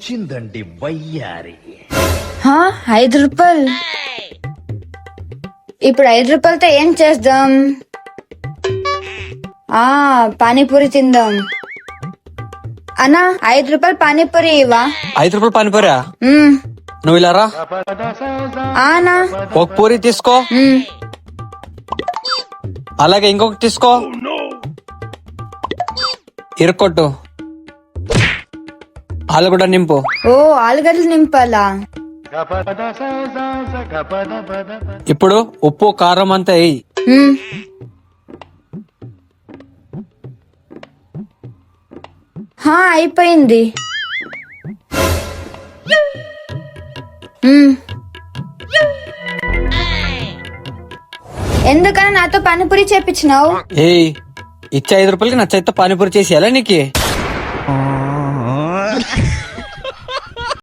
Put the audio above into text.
వచ్చిందండి వయ్యారి. 5 రూపాయలు. ఇప్పుడు 5 రూపాయలతో ఏం చేద్దాం? పానీపూరి తిందాం. అన్నా 5 రూపాయలు పానీపూరి ఇవా? 5 రూపాయలు పానీపూరా? నువ్వు ఇలా రా. ఆనా ఒక పూరి తీసుకో, అలాగే ఇంకొకటి తీసుకో, ఇరుక్కొట్టు, ఆలుగడ్డ నింపు. ఆలుగడ్డలు నింపాలా? ఇప్పుడు ఉప్పు కారం అంతా వేయి. అయిపోయింది. ఎందుకని నాతో పానీపూరి చేపించినావు? ఇచ్చే 5 రూపాయలకి నా చేత్తో పానీపూరి చేసేయాలా నీకు?